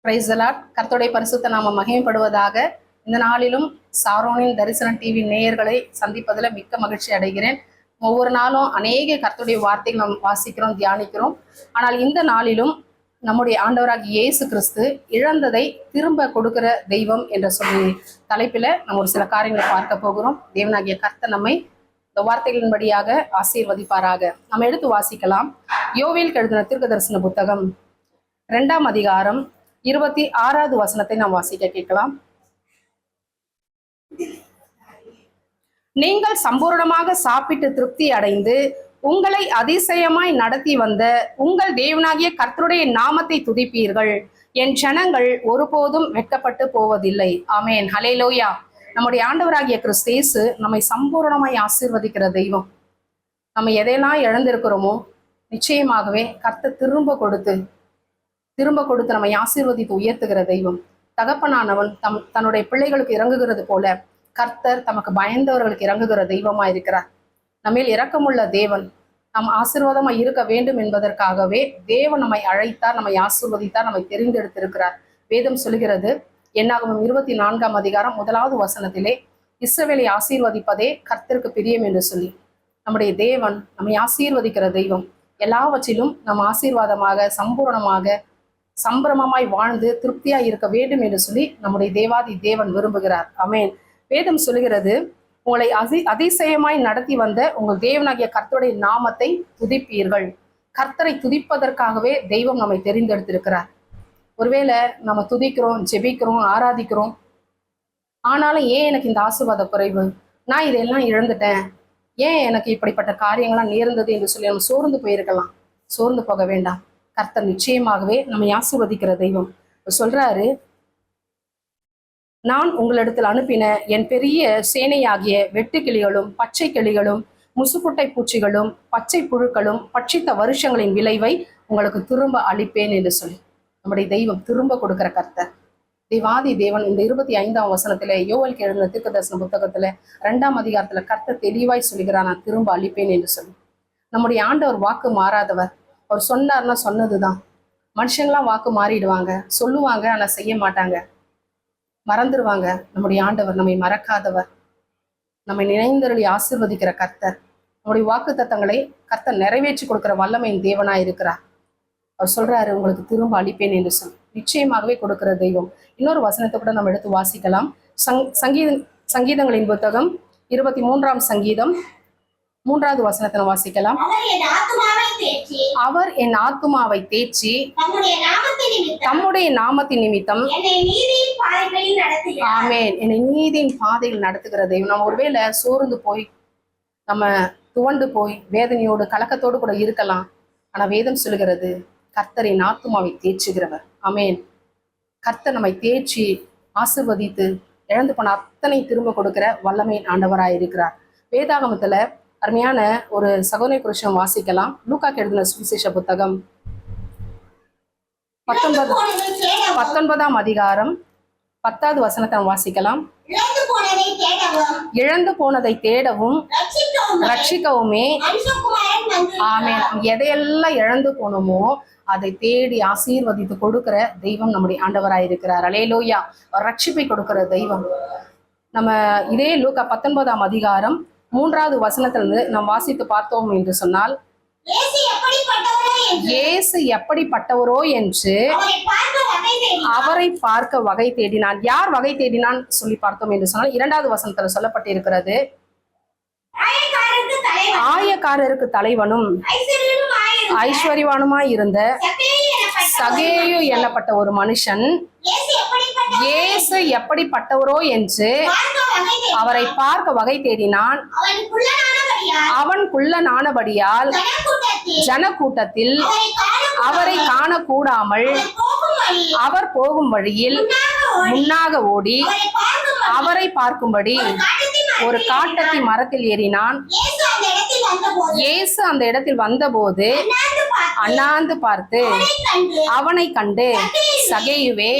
Praise the Lord. கர்த்தருடைய பரிசுத்த நாமம் மகிமைப்படுவதாக. இந்த நாளிலும் சாரோனின் தரிசனம் டிவி நேயர்களை சந்திப்பதில் மிக்க மகிழ்ச்சி அடைகிறேன். ஒவ்வொரு நாளும் அநேக கர்த்தருடைய வார்த்தைகள் நாம் வாசிக்கிறோம், தியானிக்கிறோம். ஆனால் இந்த நாளிலும் நம்முடைய ஆண்டவராகிய இயேசு கிறிஸ்து இழந்ததை திரும்ப கொடுக்கிற தெய்வம் என்ற சொல்லி தலைப்பில் நம்ம ஒரு சில காரியங்களை பார்க்க போகிறோம். தேவனாகிய கர்த்தர் நம்மை இந்த வார்த்தைகளின்படியாக ஆசீர்வதிப்பாராக. நம்ம எடுத்து வாசிக்கலாம். யோவேல் எழுதின தீர்க்கதரிசன புத்தகம் 2ஆம் அதிகாரம் 26வது வசனத்தை நாம் வாசிக்க கேட்கலாம். நீங்கள் சம்பூர்ணமாக சாப்பிட்டு திருப்தி அடைந்து உங்களை அதிசயமாய் நடத்தி வந்த உங்கள் தேவனாகிய கர்த்தருடைய நாமத்தை துதிப்பீர்கள். என் ஜனங்கள் ஒருபோதும் வெட்கப்பட்டு போவதில்லை. ஆமேன், ஹல்லேலூயா. நம்முடைய ஆண்டவராகிய கிறிஸ்து இயேசு நம்மை சம்பூர்ணமாய் ஆசீர்வதிக்கிற தெய்வம். நம்ம எதையெல்லாம் இழந்திருக்கிறோமோ நிச்சயமாகவே கர்த்தர் திரும்ப கொடுத்து நம்மை ஆசீர்வதித்து உயர்த்துகிற தெய்வம். தகப்பனானவன் தன்னுடைய பிள்ளைகளுக்கு இறங்குகிறது போல கர்த்தர் தமக்கு பயந்தவர்களுக்கு இறங்குகிற தெய்வமா இருக்கிறார். நம்மில் இரக்கமுள்ள தேவன் நாம் ஆசீர்வாதமாய் இருக்க வேண்டும் என்பதற்காகவே தேவன் நம்மை அழைத்தார், நம்மை ஆசீர்வதித்தார், நம்மை தெரிந்தெடுத்திருக்கிறார். வேதம் சொல்கிறது, என்னாகமம் 24ஆம் அதிகாரம் 1வது வசனத்திலே, இஸ்ரவேலை ஆசீர்வதிப்பதே கர்த்தருக்கு பிரியம் என்று சொல்லி நம்முடைய தேவன் நம்மை ஆசீர்வதிக்கிற தெய்வம். எல்லாவற்றிலும் நம் ஆசீர்வாதமாக சம்பூர்ணமாக சம்பிரமமாய் வாழ்ந்து திருப்தியாய் இருக்க வேண்டும் என்று சொல்லி நம்முடைய தேவாதி தேவன் விரும்புகிறார். ஆமேன். வேதம் சொல்கிறது, உங்களை அதிசயமாய் நடத்தி வந்த உங்கள் தேவனாகிய கர்த்தருடைய நாமத்தை துதிப்பீர்கள். கர்த்தரை துதிப்பதற்காகவே தெய்வம் நம்மை தெரிந்தெடுத்திருக்கிறார். ஒருவேளை நம்ம துதிக்கிறோம், ஜெபிக்கிறோம், ஆராதிக்கிறோம், ஆனாலும் ஏன் எனக்கு இந்த ஆசீர்வாத குறைவு, நான் இதெல்லாம் இழந்துட்டேன், ஏன் எனக்கு இப்படிப்பட்ட காரியங்கள்லாம் நேர்ந்தது என்று சொல்லி நம்ம சோர்ந்து போயிருக்கலாம். சோர்ந்து போக வேண்டாம். கர்த்தர் நிச்சயமாகவே நம்மை ஆசீர்வதிக்கிற தெய்வம். சொல்றாரு, நான் உங்களிடத்தில் அனுப்பின என் பெரிய சேனையாகிய வெட்டுக்கிளிகளும் பச்சை கிளிகளும் முசுக்குட்டை பூச்சிகளும் பச்சை புழுக்களும் பட்சித்த வருஷங்களின் விளைவை உங்களுக்கு திரும்ப அளிப்பேன் என்று சொல்லி நம்முடைய தெய்வம் திரும்ப கொடுக்கிற கர்த்தர். தேவாதி தேவன் இந்த 25ஆம் வசனத்துல யோவேல் எழுதின தீர்க்கதரிசன புத்தகத்துல 2ஆம் அதிகாரத்துல கர்த்தர் தெளிவாய் சொல்லுகிறார், நான் திரும்ப அளிப்பேன் என்று சொல்லி. நம்முடைய ஆண்டவர் வாக்கு மாறாதவர். அவர் சொன்னார்னா சொன்னதுதான். மனுஷங்களாம் வாக்கு மாறிடுவாங்க, சொல்லுவாங்க, ஆனா செய்ய மாட்டாங்க, மறந்துடுவாங்க. நம்முடைய ஆண்டவர் நம்மை மறக்காதவர், நம்மை நினைந்தருளி ஆசீர்வதிக்கிற கர்த்தர். நம்முடைய வாக்கு தத்தங்களை கர்த்தர் நிறைவேற்றி கொடுக்கிற வல்லமையின் தேவனாய் இருக்கிறார். அவர் சொல்றாரு, உங்களுக்கு திரும்ப அளிப்பேன் என்று சொல்லி நிச்சயமாகவே கொடுக்கிற தெய்வம். இன்னொரு வசனத்தை கூட நம்ம எடுத்து வாசிக்கலாம். சங்கீதங்களின் புத்தகம் 23ஆம் சங்கீதம் 3வது வசனத்தை வாசிக்கலாம். அவர் என் ஆத்துமாவை தேற்றி தம்முடைய நாமத்தின் நிமித்தம் ஆமென் என்னை நீதியின் பாதையில் நடத்துகிற தெய்வம். நம்ம ஒருவேளை சோர்ந்து போய் நம்ம துவண்டு போய் வேதனையோடு கலக்கத்தோடு கூட இருக்கலாம். ஆனா வேதம் சொல்லுகிறது, கர்த்தரின் ஆத்துமாவை தேற்றுகிறவர். ஆமென். கர்த்தர் நம்மை தேற்றி ஆசீர்வதித்து இழந்து போன அத்தனை திரும்ப கொடுக்கிற வல்லமையின் ஆண்டவராய் இருக்கிறார். வேதாகமத்துல அருமையான ஒரு சகோதர குறிச்சம் வாசிக்கலாம். லூக்கா எழுதின சுவிசேஷ புத்தகம் 19ஆம் அதிகாரம் 10வது வசனத்தை வாசிக்கலாம். இழந்து போனதை தேடவும் ரட்சிக்கவுமே ஆமென். எதையெல்லாம் இழந்து போனோமோ அதை தேடி ஆசீர்வதித்து கொடுக்கிற தெய்வம் நம்முடைய ஆண்டவராய் இருக்கிறார். அல்லேலூயா. ரட்சிப்பை கொடுக்கிற தெய்வம். நம்ம இதே லூக்கா 19ஆம் அதிகாரம் 3வது வசனத்திலிருந்து நாம் வாசித்து பார்த்தோம் என்று சொன்னால், இயேசு எப்படிப்பட்டவரோ என்று அவரை பார்க்க வகை தேடினான். யார் வகை தேடினான் சொல்லி பார்த்தோம் என்று சொன்னால் 2வது வசனத்துல சொல்லப்பட்டு இருக்கிறது, ஆயக்காரருக்கு தலைவனும் ஐஸ்வர்யவானுமாய் இருந்த சகேயு எண்ணப்பட்ட ஒரு மனுஷன் இயேசு எப்படிப்பட்டவரோ என்று அவரை பார்க்க வகை தேடினான். அவன் குள்ளனானபடியால் ஜனக்கூட்டத்தில் அவரை காணக்கூடாமல் அவர் போகும் வழியில் முன்னாக ஓடி அவரை பார்க்கும்படி ஒரு காட்டத்தி மரத்தில் ஏறினான். இயேசு அந்த இடத்தில் வந்தபோது அண்ணாந்து பார்த்து அவனை கண்டு, சகேயுவே,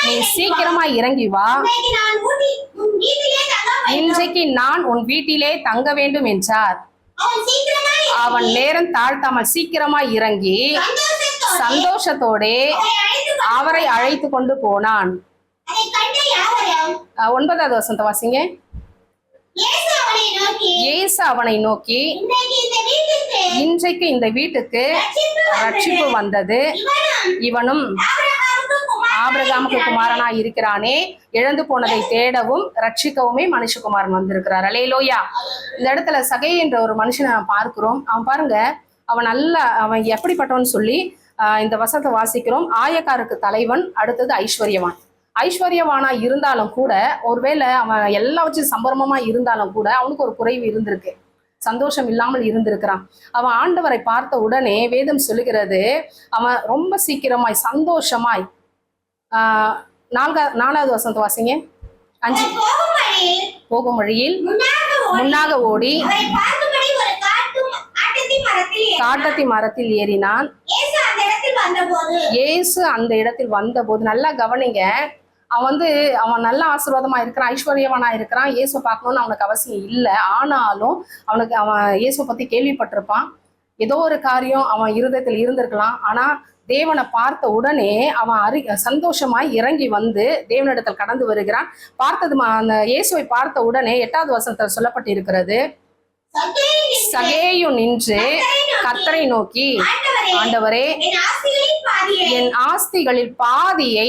நீ சீக்கிரமா இறங்கி வா, இன்றைக்கு நான் உன் வீட்டிலே தங்க வேண்டும் என்றார். அவன் நேரம் தாழ்த்தாமல் சீக்கிரமா இறங்கி சந்தோஷத்தோடே அவரை அழைத்து கொண்டு போனான். 9வது வசனத்தை வாசிங்க. இயேசு அவனை நோக்கி, இன்றைக்கு இந்த வீட்டுக்கு ரட்சிப்பு வந்தது, இவனும் ஆபிரகாமுக்கு குமாரனாய் இருக்கிறானே, இழந்து போனதை தேடவும் ரட்சிக்கவுமே மனுஷகுமாரன் வந்திருக்கிறார். அல்லேலூயா. இந்த இடத்துல சகை என்ற ஒரு மனுஷனை பார்க்கிறோம். அவன் பாருங்க, அவன் எப்படிப்பட்டவன் சொல்லி இந்த வசனத்தை வாசிக்கிறோம். ஆயக்காருக்கு தலைவன், அடுத்தது ஐஸ்வர்யவான். ஐஸ்வர்யவானா இருந்தாலும் கூட, ஒருவேளை அவன் எல்லா வச்சு சம்பரமமா இருந்தாலும் கூட அவனுக்கு ஒரு குறைவு இருந்திருக்கு, சந்தோஷம் இல்லாமல் இருந்திருக்கிறான். அவன் ஆண்டவரை பார்த்த உடனே வேதம் சொல்லுகிறது, அவன் ரொம்ப சீக்கிரமாய் சந்தோஷமாய் 4வது வசனத்தை வாசிங்க. 5 போகும் வழியில் முன்னாக ஓடி காட்டத்தி மரத்தில் ஏறினான். இயேசு அந்த இடத்தில் வந்தபோது, நல்லா கவனிங்க, அவன் நல்ல ஆசீர்வாதமா இருக்கிறான், ஐஸ்வர்யவானா இருக்கிறான். இயேசு பார்க்கணும்னு அவனுக்கு அவசியம் இல்லை. ஆனாலும் அவன் இயேசு பத்தி கேள்விப்பட்டிருப்பான். ஏதோ ஒரு காரியம் அவன் இருதயத்தில் இருந்திருக்கலாம். ஆனா தேவனை பார்த்த உடனே அவன் சந்தோஷமாய் இறங்கி வந்து தேவனிடத்தில் கடந்து வருகிறான். அந்த இயேசுவை பார்த்த உடனே 8வது வசனத்தில் சொல்லப்பட்டு இருக்கிறது, சகேயு நின்று கர்த்தரை நோக்கி, ஆண்டவரே, என் ஆஸ்திகளில் பாதியை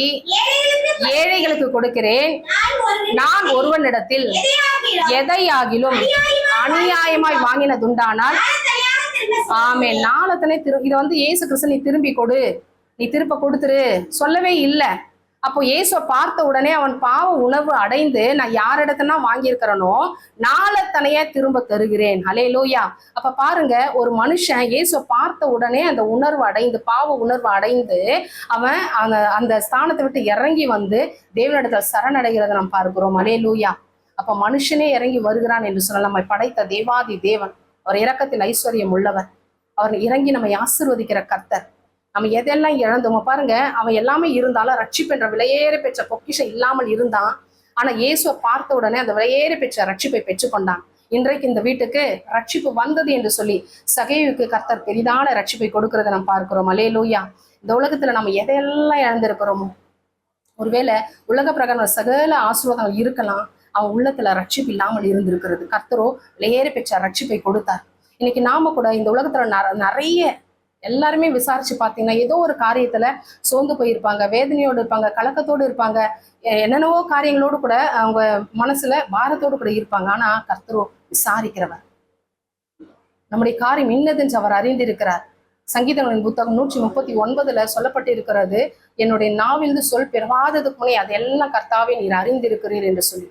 ஏழைகளுக்கு கொடுக்கிறேன். நான் ஒருவனிடத்தில் எதையாகிலும் அநியாயமாய் வாங்கினதுண்டானால் ஆமென், நாளத்தனை இதை இயேசு கிறிஸ்து நீ திரும்பி கொடு, நீ திருப்ப கொடுத்துரு சொல்லவே இல்லை. அப்போ இயேசுவை பார்த்த உடனே அவன் பாவ உணர்வு அடைந்து, நான் யாரிடத்துனா வாங்கியிருக்கிறனோ நாளத்தனைய திரும்ப தருகிறேன். அல்லேலூயா. அப்ப பாருங்க, ஒரு மனுஷன் இயேசுவை பார்த்த உடனே அந்த உணர்வு அடைந்து, பாவ உணர்வு அடைந்து அவன் அந்த ஸ்தானத்தை விட்டு இறங்கி வந்து தேவனிடத்தில் சரணடைகிறத நாம் பார்க்கிறோம். அல்லேலூயா. அப்ப மனுஷனே இறங்கி வருகிறான் என்று சொன்னால், நம்மை படைத்த தேவாதி தேவன், அவர் இரக்கத்தில் ஐஸ்வர்யம் உள்ளவர், அவர் இறங்கி நம்மை ஆசீர்வதிக்கிற கர்த்தர். நம்ம எதெல்லாம் இழந்தோமோ பாருங்க, அவன் எல்லாமே இருந்தாலும் ரட்சிப்பு என்ற விலையேற பெற்ற பொக்கிஷம் இல்லாமல் இருந்தான். ஆனா இயேசுவை பார்த்த உடனே அந்த விலையேற பெற்ற ரட்சிப்பை பெற்றுக்கொண்டான். இன்றைக்கு இந்த வீட்டுக்கு ரட்சிப்பு வந்தது என்று சொல்லி சகேயுவுக்கு கர்த்தர் பெரிதான ரட்சிப்பை கொடுக்கறத நம்ம பார்க்கிறோம். அல்லேலூயா. இந்த உலகத்துல நம்ம எதையெல்லாம் இழந்திருக்கிறோமோ, ஒருவேளை உலக பிரகாரம் சகல ஆசீர்வாதங்கள் இருக்கலாம், அவன் உள்ளத்துல ரட்சிப்பு இல்லாமல் இருந்திருக்கிறது. கர்த்தரோ விலையேற பெற்ற ரட்சிப்பை கொடுத்தார். இன்னைக்கு நாம கூட இந்த உலகத்துல நிறைய எல்லாருமே விசாரிச்சு பார்த்தீங்கன்னா ஏதோ ஒரு காரியத்துல சோர்ந்து போயிருப்பாங்க, வேதனையோடு இருப்பாங்க, கலக்கத்தோடு இருப்பாங்க, என்னென்னவோ காரியங்களோடு கூட அவங்க மனசுல பாரத்தோடு கூட இருப்பாங்க. ஆனா கர்த்தரோ விசாரிக்கிறவர், நம்முடைய காரியம் இன்னதென்று அவர் அறிந்திருக்கிறார். சங்கீதங்களின் புத்தகம் 139 சொல்லப்பட்டு இருக்கிறது, என்னுடைய நாவிலிருந்து சொல் பெறாததுக்கு முன்னே அதெல்லாம் கர்த்தாவே நீர் அறிந்திருக்கிறீர் என்று சொல்லி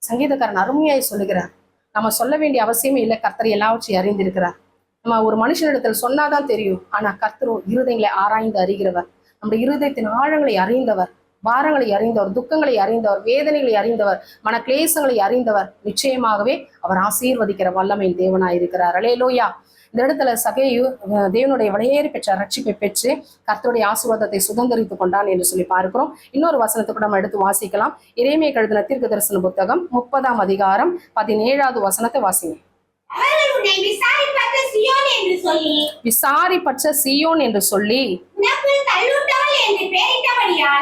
சங்கீதக்காரன் அருமையாய் சொல்லுகிறார். நம்ம சொல்ல வேண்டிய அவசியமே இல்லை, கர்த்தர் எல்லாவற்றையும் அறிந்திருக்கிறார். நம்ம ஒரு மனுஷனிடத்தில் சொன்னாதான் தெரியும், ஆனா கர்த்தரோ இருதயங்களை ஆராய்ந்து அறிகிறவர், நம்முடைய இருதயத்தின் ஆழங்களை அறிந்தவர், பாரங்களை அறிந்தவர், துக்கங்களை அறிந்தவர், வேதனைகளை அறிந்தவர், மன கிளேசங்களை அறிந்தவர். நிச்சயமாகவே அவர் ஆசீர்வதிக்கிற வல்லமையின் தேவனாயிருக்கிறார். அல்லேலூயா. இந்த இடத்துல சகேயு தேவனுடைய விலையேறி பெற்ற ரட்சிப்பை பெற்று கர்த்தருடைய ஆசீர்வாதத்தை சுதந்திரித்துக் கொண்டான் என்று சொல்லி பார்க்கிறோம். இன்னொரு வசனத்தை கூட நம்ம எடுத்து வாசிக்கலாம். எரேமியா எழுதின தீர்க்க தரிசன புத்தகம் 30ஆம் அதிகாரம் 17வது வசனத்தை வாசிங்க. விசாரிப்பற்ற சியோன் என்று சொல்லி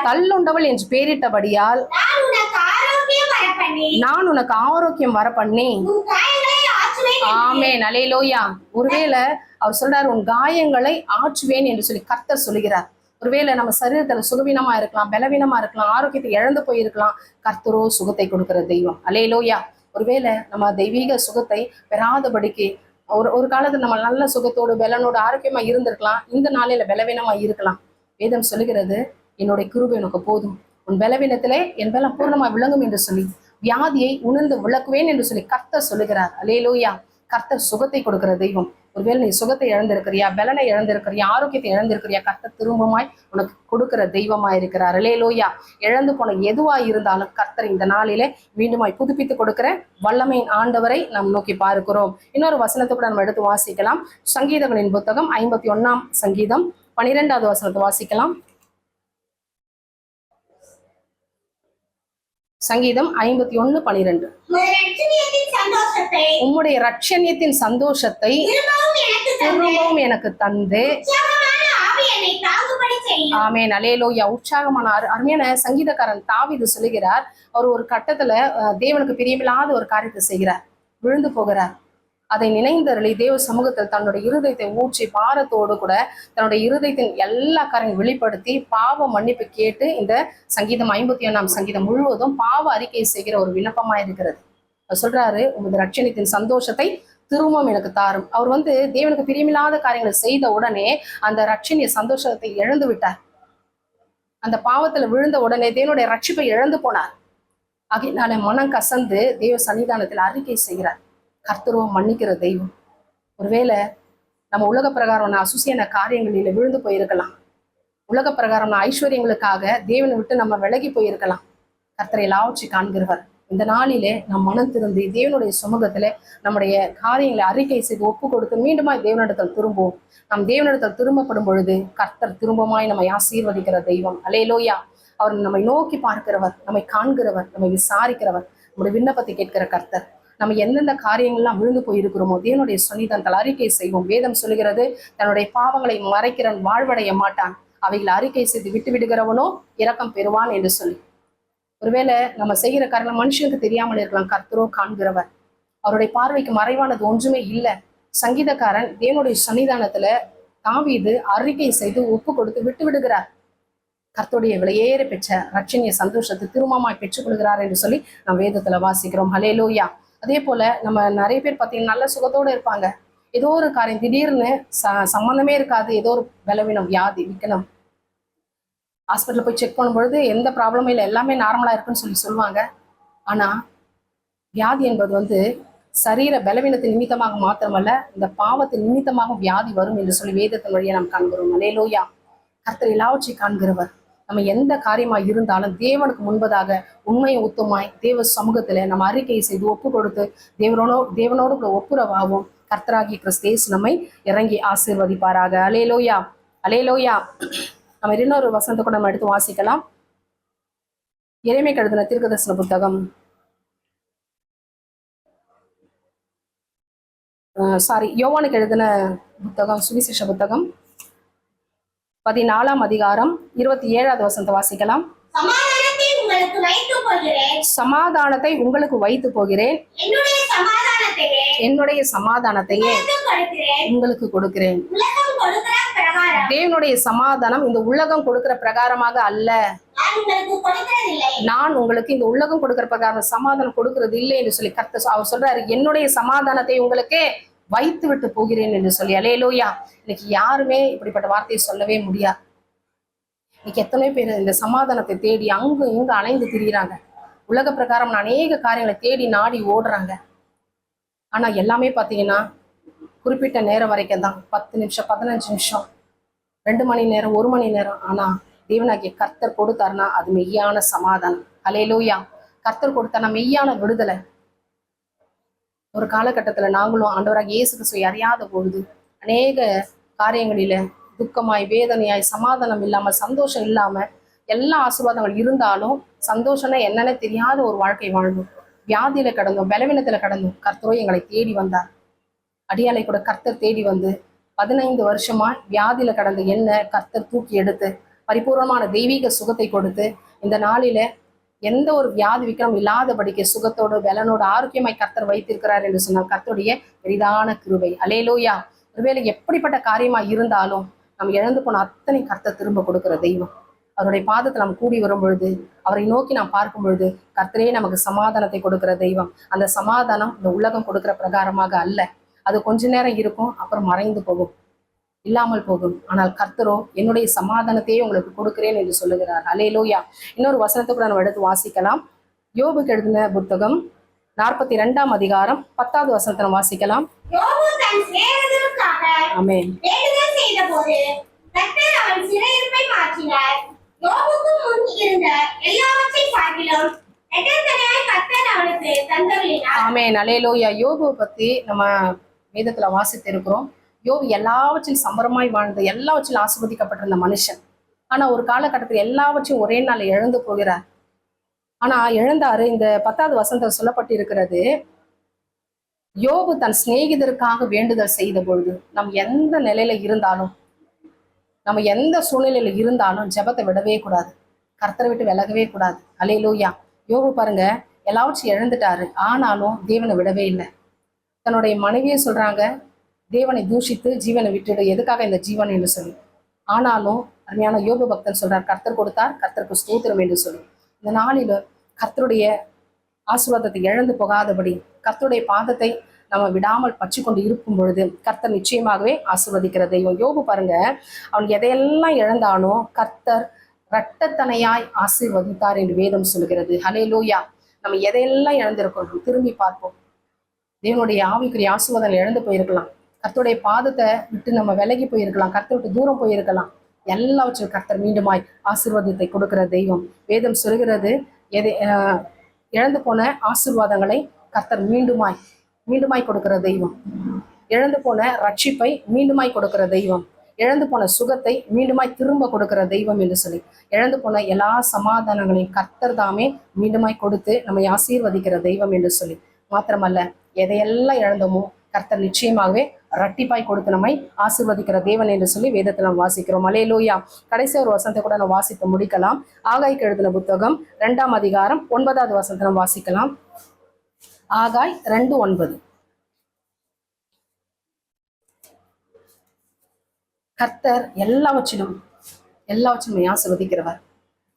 தள்ளுண்டவள் என்று பெயரிட்டபடியால் நான் உனக்கு ஆரோக்கியம் வர பண்ணி ஆமென். அல்லேலூயா. ஒருவேளை அவர் சொல்றாரு, உன் காயங்களை ஆற்றுவேன் என்று சொல்லி கர்த்தர் சொல்லுகிறார். ஒருவேளை நம்ம சரீரத்துல சுகவீனமா இருக்கலாம், பலவீனமா இருக்கலாம், ஆரோக்கியத்தை இழந்து போயிருக்கலாம், கர்த்தரோ சுகத்தை கொடுக்கிற தெய்வம். அல்லேலூயா. ஒருவேளை நம்ம தெய்வீக சுகத்தை பெறாதபடிக்கு ஒரு காலத்துல நம்ம நல்ல சுகத்தோடு பலனோடு ஆரோக்கியமா இருந்திருக்கலாம், இந்த நாளையில பலவீனமா இருக்கலாம். வேதம் சொல்லுகிறது, என்னுடைய கிருபை உனக்கு போதும், உன் பலவீனத்திலே என் பலம் பூர்ணமா விளங்கும் என்று சொல்லி வியாதியை உணர்ந்து விளக்குவேன் என்று சொல்லி கர்த்தர் சொல்லுகிறார். அல்லேலூயா. கர்த்தர் சுகத்தை கொடுக்கிற தெய்வம். ஒருவேளை நீ சுகத்தை இழந்திருக்கிறியா, பலனை இழந்திருக்கிறியா, ஆரோக்கியத்தை இழந்திருக்கிறியா, கர்த்தர் திரும்பமாய் உனக்கு கொடுக்கிற தெய்வமா இருக்கிறார். அல்லேலூயா. இழந்து போன எதுவா இருந்தாலும் கர்த்தர் இந்த நாளிலே மீண்டுமாய் புதுப்பித்து கொடுக்கிற வல்லமையின் ஆண்டவரை நாம் நோக்கி பார்க்கிறோம். இன்னொரு வசனத்தை கூட நம்ம எடுத்து வாசிக்கலாம். சங்கீதங்களின் புத்தகம் 51ஆம் சங்கீதம் 12வது வசனத்தை வாசிக்கலாம். சங்கீதம் 51:12. உம்முடைய ரட்சணியத்தின் சந்தோஷத்தை திரும்பவும் எனக்கு தந்து ஆமென். அல்லேலூயா. உற்சாகமான அருமையான சங்கீதக்காரன் தாவீது சொல்லுகிறார், அவர் ஒரு கட்டத்துல தேவனுக்கு பிரியமில்லாத ஒரு காரியத்தை செய்கிறார், விழுந்து போகிறார். அதை நினைந்தருளி தேவ சமூகத்தில் தன்னுடைய இருதயத்தை ஊற்றி பாரத்தோடு கூட தன்னுடைய இருதயத்தின் எல்லா காரையும் வெளிப்படுத்தி பாவ மன்னிப்பு கேட்டு இந்த சங்கீதம் 51ஆம் சங்கீதம் முழுவதும் பாவ அறிக்கை செய்கிற ஒரு விண்ணப்பமா இருக்கிறது. அவர் சொல்றாரு, உமது ரட்சணியத்தின் சந்தோஷத்தை திரும்பவும் எனக்கு தாரும். அவர் தேவனுக்கு பிரியமில்லாத காரியங்களை செய்த உடனே அந்த ரட்சணிய சந்தோஷத்தை இழந்து விட்டார். அந்த பாவத்துல விழுந்த உடனே தேவனுடைய ரட்சிப்பை இழந்து போனார். ஆகையினால மனம் கசந்து தேவ சன்னிதானத்தில் அறிக்கை செய்கிறார். கர்த்தரோ மன்னிக்கிற தெய்வம். ஒருவேளை நம்ம உலக பிரகாரம் அசுசியான காரியங்களில விழுந்து போயிருக்கலாம். உலக பிரகாரம் ஐஸ்வர்யங்களுக்காக தேவனை விட்டு நம்ம விலகி போயிருக்கலாம். கர்த்தரை எல்லாவற்றையும் காண்கிறவர். இந்த நாளிலே நம் மனம் திருந்தி தேவனுடைய சமூகத்துல நம்முடைய காரியங்களை அறிக்கை செய்து ஒப்பு கொடுத்து மீண்டுமாய் தேவனிடத்தில் திரும்புவோம். நம் தேவனிடத்தில் திரும்பப்படும் பொழுது கர்த்தர் திரும்பமாய் நம்மை ஆசீர்வதிக்கிற தெய்வம். அல்லேலூயா. அவர் நம்மை நோக்கி பார்க்கிறவர், நம்மை காண்கிறவர், நம்மை விசாரிக்கிறவர், நம்முடைய விண்ணப்பத்தை கேட்கிற கர்த்தர். நம்ம எந்தெந்த காரியங்கள்லாம் விழுந்து போயிருக்கிறோமோ தேவனுடைய சன்னிதானத்தில் அறிக்கை செய்வோம். வேதம் சொல்லுகிறது, தன்னுடைய பாவங்களை மறைக்கிறவன் வாழ்வடைய மாட்டான், அவைகளை அறிக்கை செய்து விட்டு விடுகிறவனோ இரக்கம் பெறுவான் என்று சொல்லி. ஒருவேளை நம்ம செய்கிற காரணம் மனுஷனுக்கு தெரியாமல் இருக்கலாம், கர்த்தரோ காண்கிறவர். அவருடைய பார்வைக்கு மறைவானது ஒன்றுமே இல்லை. சங்கீதக்காரன் தேவனுடைய சன்னிதானத்துல தாவீது அறிக்கை செய்து ஒப்பு கொடுத்து விட்டு விடுகிறார். கர்த்தருடைய விலையேற பெற்ற ரட்சணிய சந்தோஷத்தை திரும்பமாய் பெற்றுக் கொள்கிறார் என்று சொல்லி நம்ம வேதத்துல வாசிக்கிறோம். ஹல்லேலூயா. அதே போல நம்ம நிறைய பேர் பார்த்தீங்கன்னா நல்ல சுகத்தோடு இருப்பாங்க. ஏதோ ஒரு காரியம் திடீர்னு சம்பந்தமே இருக்காது, ஏதோ ஒரு பலவீனம், வியாதி, விக்கனம், ஹாஸ்பிட்டல் போய் செக் பண்ணும் பொழுது எந்த ப்ராப்ளமும் இல்லை, எல்லாமே நார்மலா இருக்குன்னு சொல்லுவாங்க. ஆனா வியாதி என்பது சரீர பலவீனத்தின் நிமித்தமாக மாத்திரமல்ல, இந்த பாவத்தின் நிமித்தமாக வியாதி வரும் என்று சொல்லி வேதத்தின் வழியை நாம் காண்கிறோம். அல்லேலூயா. கர்த்தர் எல்லாவற்றையும் காண்கிறவர். நம்ம எந்த காரியமா இருந்தாலும் தேவனுக்கு முன்பதாக உண்மையை உத்தமாய் தேவ சமூகத்துல நம்ம அறிக்கையை செய்து ஒப்பு கொடுத்து தேவனோடு கூட ஒப்புரவாகும். கர்த்தராகிய கிறிஸ்து இயேசு நம்மை இறங்கி ஆசீர்வதிப்பாராக. அல்லேலூயா. அல்லேலூயா. நம்ம இன்னொரு வசனத்தை கூட நம்ம எடுத்து வாசிக்கலாம். எரேமியா எழுதின தீர்க்கதரிசன புத்தகம், யோவானுக்கு எழுதின புத்தகம், சுவிசேஷ புத்தகம் 14ஆம் அதிகாரம் 27வது வசனத்தை வாசிக்கலாம். சமாதானத்தை உங்களுக்கு வைத்து போகிறேன், என்னுடைய சமாதானத்தையே உங்களுக்கு கொடுக்கிறேன். தேவனுடைய சமாதானம் இந்த உலகம் கொடுக்கிற பிரகாரமாக அல்ல. நான் உங்களுக்கு இந்த உலகம் கொடுக்கிற பிரகாரம் சமாதானம் கொடுக்கிறது இல்லை என்று சொல்லி கர்த்தர் அவர் சொல்றாரு, என்னுடைய சமாதானத்தை உங்களுக்கு வைத்து விட்டு போகிறேன் என்று சொல்லி. அல்லேலூயா. இன்னைக்கு யாருமே இப்படிப்பட்ட வார்த்தையை சொல்லவே முடியாது. இன்னைக்கு எத்தனை பேர் இந்த சமாதானத்தை தேடி அங்கு இங்கு அலைந்து திரிகிறாங்க. உலக பிரகாரம் அநேக காரியங்களை தேடி நாடி ஓடுறாங்க. ஆனா எல்லாமே பாத்தீங்கன்னா குறிப்பிட்ட நேரம் வரைக்கும் தான், 10 நிமிஷம், 15 நிமிஷம், 2 மணி நேரம், 1 மணி நேரம். ஆனா தேவனாகிய கர்த்தர் கொடுத்தாருன்னா அது மெய்யான சமாதானம். அல்லேலூயா. கர்த்தர் கொடுத்தாருன்னா மெய்யான விடுதலை. ஒரு காலகட்டத்துல நாங்களும் ஆண்டவராக இயேசு கிறிஸ்துவை அறியாத பொழுது அநேக காரியங்களில துக்கமாய், வேதனையாய், சமாதானம் இல்லாம, சந்தோஷம் இல்லாம, எல்லா ஆசீர்வாதங்கள் இருந்தாலும் சந்தோஷம்னா என்னன்னு தெரியாத ஒரு வாழ்க்கை வாழ்ந்தோம். வியாதியில கடந்தோம், பலவீனத்துல கடந்தோம். கர்த்தரோ எங்களை தேடி வந்தார். அடியாளை கூட கர்த்தர் தேடி வந்து 15 வருஷமா வியாதியில கடந்த என்ன கர்த்தர் தூக்கி எடுத்து பரிபூர்ணமான தெய்வீக சுகத்தை கொடுத்து இந்த நாளில எந்த ஒரு வியாதி விக்ரம் இல்லாதபடிக்கு சுகத்தோடு பலனோடு ஆரோக்கியமாய் கர்த்தர் வைத்திருக்கிறார் என்று சொன்னால் கர்த்தருடைய பெரிதான கிருபை. அல்லேலூயா. ஒருவேளை எப்படிப்பட்ட காரியமா இருந்தாலும் நம்ம இழந்து போன அத்தனை கர்த்தர் திரும்ப கொடுக்கிற தெய்வம். அவருடைய பாதத்தை நாம் கூடி வரும் பொழுது, அவரை நோக்கி நாம் பார்க்கும் பொழுது கர்த்தரே நமக்கு சமாதானத்தை கொடுக்கிற தெய்வம். அந்த சமாதானம் இந்த உலகம் கொடுக்கிற பிரகாரமாக அல்ல. அது கொஞ்ச நேரம் இருக்கும், அப்புறம் மறைந்து போகும், இல்லாமல் போகும். ஆனால் கர்த்தரோ என்னுடைய சமாதானத்தையே உங்களுக்கு கொடுக்கிறேன் என்று சொல்லுகிறார். அல்லேலூயா. இன்னொரு வசனத்தை கூட நம்ம எடுத்து வாசிக்கலாம். யோபுக்கு எழுதின புத்தகம் 42ஆம் அதிகாரம் 10வது வசனத்தை நம்ம வாசிக்கலாம். ஆமென். ஆமென். அல்லேலூயா. யோபுவை பத்தி நம்ம வேதத்துல வாசித்து இருக்கிறோம். யோபு எல்லாவற்றையும் சம்பரமாய் வாழ்ந்து எல்லாவற்றையும் ஆசீர்வதிக்கப்பட்டிருந்த மனுஷன். ஆனா ஒரு காலகட்டத்தில் எல்லாவற்றையும் ஒரே நாள் இழந்து போகிறார். ஆனா இழந்தாரு. இந்த 10வது வசனத்தில் சொல்லப்பட்டு இருக்கிறது, யோபு தன் சிநேகிதருக்காக வேண்டுதல் செய்த பொழுது, நம் எந்த நிலையில இருந்தாலும் நம்ம எந்த சூழ்நிலையில இருந்தாலும் ஜெபத்தை விடவே கூடாது, கர்த்தரை விட்டு விலகவே கூடாது. அல்லேலூயா. யோபு பாருங்க, எல்லாவற்றையும் இழந்துட்டாரு, ஆனாலும் தேவனை விடவே இல்லை. தன்னுடைய மனைவியே சொல்றாங்க, தேவனை தூஷித்து ஜீவனை விட்டுடு, எதுக்காக இந்த ஜீவன் என்று சொல்லி. ஆனாலும் அருமையான யோபு பக்தர் சொல்றார், கர்த்தர் கொடுத்தார், கர்த்தருக்கு ஸ்தோத்திரம் என்று சொல்லி. இந்த நாளில கர்த்தருடைய ஆசீர்வாதத்தை இழந்து போகாதபடி கர்த்தருடைய பாதத்தை நம்ம விடாமல் பற்றி கொண்டு இருக்கும் பொழுது கர்த்தர் நிச்சயமாகவே ஆசீர்வதிக்கிற தெய்வம். யோபு பாருங்க, அவன் எதையெல்லாம் இழந்தானோ கர்த்தர் இரட்டத்தனையாய் ஆசீர்வதித்தார் என்று வேதம் சொல்கிறது. ஹல்லேலூயா. நம்ம எதையெல்லாம் இழந்திருக்கோம் திரும்பி பார்ப்போம். தேவனுடைய ஆவிக்குரிய ஆசீர்வாதம் இழந்து போயிருக்கலாம், கர்த்தருடைய பாதத்தை விட்டு நம்ம விலகி போயிருக்கலாம், கர்த்தரை விட்டு தூரம் போயிருக்கலாம். எல்லாவற்றும் கர்த்தர் மீண்டுமாய் ஆசீர்வாதத்தை கொடுக்கிற தெய்வம். வேதம் சொல்கிறது, எதை இழந்து போன ஆசீர்வாதங்களை கர்த்தர் மீண்டுமாய் கொடுக்கிற தெய்வம். இழந்து போன ரட்சிப்பை மீண்டுமாய் கொடுக்கிற தெய்வம். இழந்து போன சுகத்தை மீண்டுமாய் திரும்ப கொடுக்கிற தெய்வம் என்று சொல்லி, இழந்து போன எல்லா சமாதானங்களையும் கர்த்தர் தாமே மீண்டுமாய் கொடுத்து நம்மை ஆசீர்வதிக்கிற தெய்வம் என்று சொல்லி. மாத்திரமல்ல, எதையெல்லாம் இழந்தோமோ கர்த்தர் நிச்சயமாகவே இரட்டிப்பாய் கொடுத்து நம்மை ஆசீர்வதிக்கிற தேவன் என்று சொல்லி வேதத்தில் நாம் வாசிக்கிறோம். அல்லேலூயா. கடைசி ஒரு வசனத்தை கூட நம்ம வாசித்து முடிக்கலாம். ஆகாய்க்கு எழுதின புத்தகம் 2ஆம் அதிகாரம் 9வது வசனத்தை நாம் வாசிக்கலாம். ஆகாய் 2:9. கர்த்தர் எல்லாவற்றிலும் ஆசீர்வதிக்கிறவர்.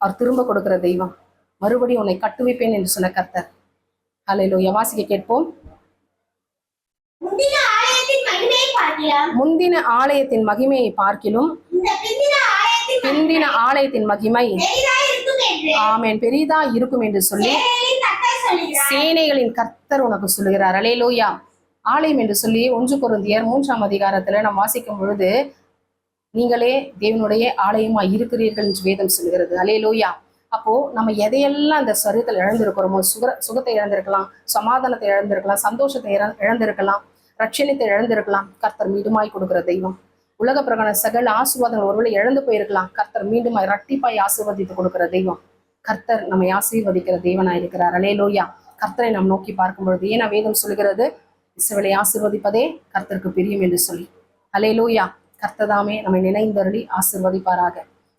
அவர் திரும்ப கொடுக்கிற தெய்வம். மறுபடியும் உன்னை கட்டுவிப்பேன் என்று சொன்ன கர்த்தர். அல்லேலூயா. வாசிக்க கேட்போம். முந்தின ஆலயத்தின் மகிமையை பார்க்கிலும் பிந்தின ஆலயத்தின் மகிமை ஆமென் பெரிதா இருக்கும் என்று சொல்லி சேனைகளின் கர்த்தர் உனக்கு சொல்லுகிறார். அல்லேலூயா. ஆலயம் என்று சொல்லி 1 கொரிந்தியர் 3ஆம் அதிகாரத்துல நாம் வாசிக்கும் பொழுது, நீங்களே தேவனுடைய ஆலயமா இருக்கிறீர்கள் என்று வேதம் சொல்கிறது. அல்லேலூயா. அப்போ நம்ம எதையெல்லாம் இந்த சரீரத்தில் இழந்திருக்கிறோமோ, சுகத்தை இழந்திருக்கலாம், சமாதானத்தை இழந்திருக்கலாம், சந்தோஷத்தை இழந்திருக்கலாம், ரட்சணத்தை இழந்திருக்கலாம், கர்த்தர் மீண்டுமாய் கொடுக்கிற தெய்வம். உலக பிரகான சகல ஆசீர்வாதங்கள் ஒருவேளை இழந்து போயிருக்கலாம், கர்த்தர் மீண்டுமாய் இரட்டிப்பாய் ஆசீர்வதித்து கொடுக்கிற தெய்வம். கர்த்தர் நம்மை ஆசீர்வதிக்கிற தேவனாய் இருக்கிறார். அல்லேலூயா. கர்த்தரை நாம் நோக்கி பார்க்கும் பொழுது, ஏன்னா வேதம் சொல்கிறது, இஸ்ரவேலை ஆசீர்வதிப்பதே கர்த்தருக்கு பிரியம் என்று சொல்லி. அல்லேலூயா. கர்த்ததாமே நம்மை நினைந்தருளி ஆசீர்வதிப்பாராக.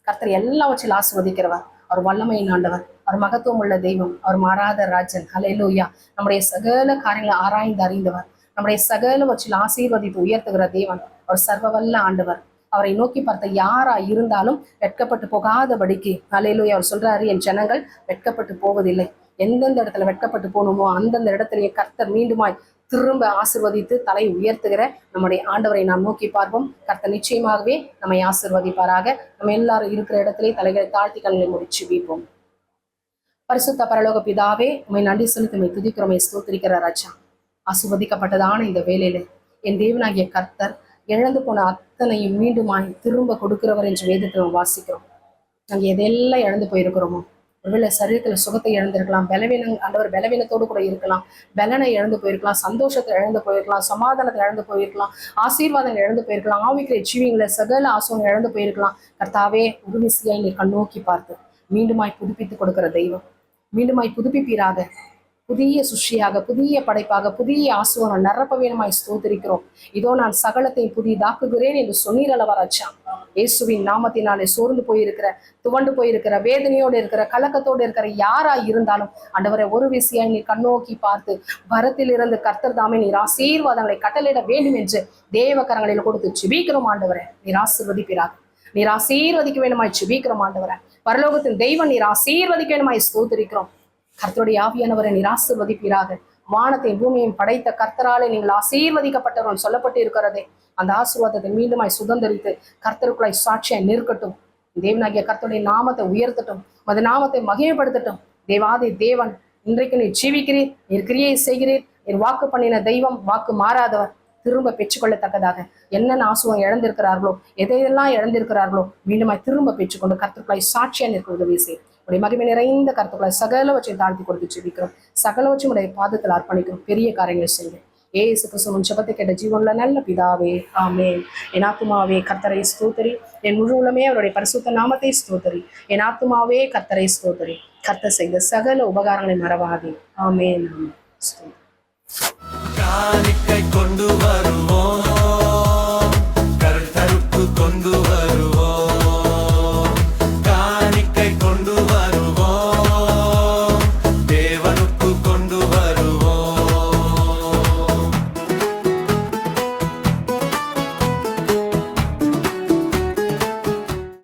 கர்த்தர் எல்லாவற்றிலும் ஆசீர்வதிக்கிறவர். அவர் வல்லமையின் ஆண்டவர், அவர் மகத்துவம் உள்ள தெய்வம், அவர் மாறாத ராஜன். அல்லேலூயா. நம்முடைய சகல காரியங்களை ஆராய்ந்து அறிந்தவர், நம்முடைய சகலவற்றில் ஆசீர்வதித்து உயர்த்துகிற தேவன். அவர் சர்வவல்ல ஆண்டவர். அவரை நோக்கி பார்த்த யாரா இருந்தாலும் வெட்கப்பட்டு போகாதபடிக்கு, அல்லேலூயா, அவர் சொல்றாரு, என் ஜனங்கள் வெட்கப்பட்டு போவதில்லை. எந்தெந்த இடத்துல வெட்கப்பட்டு போகணுமோ அந்தந்த இடத்துலயே கர்த்தர் மீண்டுமாய் திரும்ப ஆசீர்வதித்து தலை உயர்த்துகிற நம்முடைய ஆண்டவரை நாம் நோக்கி பார்ப்போம். கர்த்தர் நிச்சயமாகவே நம்மை ஆசீர்வதிப்பாராக. நம்ம எல்லாரும் இருக்கிற இடத்திலே தலைகளை தாழ்த்தி கண்களை முடிச்சு வீப்போம். பரிசுத்த பரலோக பிதாவே, உண்மை நன்றி செலுத்தி உண்மை துதிக்கிறோம், ஸ்தோத்திரிக்கிற ராஜா. ஆசீர்வதிக்கப்பட்டதான இந்த வேலையில என் தேவனாகிய கர்த்தர் இழந்து போன அத்தனையும் மீண்டுமாய் திரும்ப கொடுக்கிறவர் என்று வேதத்தை நாம் வாசிக்கிறோம். நாங்கள் எதெல்லாம் இழந்து போயிருக்கிறோமோ, ஒருவேளை சரீரத்துல சுகத்தை இழந்திருக்கலாம், பலவீனத்தோடு கூட இருக்கலாம், பலனை இழந்து போயிருக்கலாம், சந்தோஷத்தை இழந்து போயிருக்கலாம், சமாதானத்தை இழந்து போயிருக்கலாம், ஆசீர்வாதங்கள் இழந்து போயிருக்கலாம், ஆவிக்கிற ஜீவியங்களை சகல ஆசீர்வாதம் இழந்து போயிருக்கலாம். கர்த்தாவே, ஒரு விசையாய் நீர் கண்ணோக்கி பார்த்து மீண்டுமாய் புதுப்பித்து கொடுக்கிற தெய்வம். மீண்டுமாய் புதுப்பிப்பீராக. புதிய சுஷியாக, புதிய படைப்பாக, புதிய ஆசீர்வாதம் நிரப்ப வேணுமாய் ஸ்தோத்திரிக்கிறோம். இதோ நான் சகலத்தை புதிதாக்குகிறேன் என்று சொன்னீரல்லவா ராஜா. இயேசுவின் நாமத்தினாலே சோர்ந்து போயிருக்கிற, துவண்டு போயிருக்கிற, வேதனையோடு இருக்கிற, கலக்கத்தோடு இருக்கிற யாரா இருந்தாலும் ஆண்டவரை ஒரு விசையாய் நீர் கண்ணோக்கி பார்த்து பரத்தில் இருந்து கர்த்தர் தாமே நீர் ஆசீர்வாதங்களை கட்டளையிட வேண்டும் என்று தேவ கரங்களில் கொடுத்து ஜெபிக்கிறோம். ஆண்டவரை நீர் ஆசீர்வதிப்பீராக. நீர் ஆசீர்வதிக்க வேணுமாய் ஜெபிக்கிறோம். ஆண்டவரை பரலோகத்தின் தெய்வம் நீர் ஆசீர்வதிக்க வேணுமாய் ஸ்தோத்திரிக்கிறோம். கர்த்தருடைய ஆவியானவரை நீர் ஆசீர்வதிப்பீராக. வானத்தையும் பூமியையும் படைத்த கர்த்தராலே நீங்கள் ஆசீர்வதிக்கப்பட்டவன் சொல்லப்பட்டு இருக்கிறதே, அந்த ஆசீர்வாதத்தை மீண்டுமாய் சுதந்திரித்து கர்த்தருக்குள்ளாய் சாட்சியாய் நிற்கட்டும். தேவனாகிய கர்த்தருடைய நாமத்தை உயர்த்தட்டும், அந்த நாமத்தை மகிமைப்படுத்தட்டும். தேவாதி தேவன், இன்றைக்கு நீர் ஜீவிக்கிறீர், நீர் கிரியை செய்கிறீர், நீர் வாக்கு பண்ணின தெய்வம், வாக்கு மாறாதவர். திரும்ப பெற்றுக்கொள்ளத்தக்கதாக என்னென்ன ஆசீர்வாதம் இழந்திருக்கிறார்களோ, எதையெல்லாம் இழந்திருக்கிறார்களோ மீண்டுமாய் திரும்ப பெற்றுக்கொண்டு கர்த்தருக்குள்ளாய் சாட்சியா நிற்க உதவி செய். உடைய மகிமை நிறைந்த கருத்துக்களை சகலவற்றை தாழ்த்தி கொடுத்து ஜெபிக்கிறோம். சகலவற்றையும் உடைய பாதத்தில் அர்ப்பணிக்கிறோம். பெரிய காரியங்களை செய்யுங்க. ஏசு கிறிஸ்துவின் ஜெபத்தை கேட்ட ஜீவனுள்ள நல்ல பிதாவே, ஆமென். என் ஆத்துமாவே கர்த்தரை ஸ்தோத்திரி, என் முழு உள்ளமே அவருடைய பரிசுத்த நாமத்தை ஸ்தோத்திரி. என் ஆத்துமாவே கர்த்தரை ஸ்தோத்திரி, கர்த்தர் செய்த சகல உபகாரங்களை மறவாதே. ஆமென்.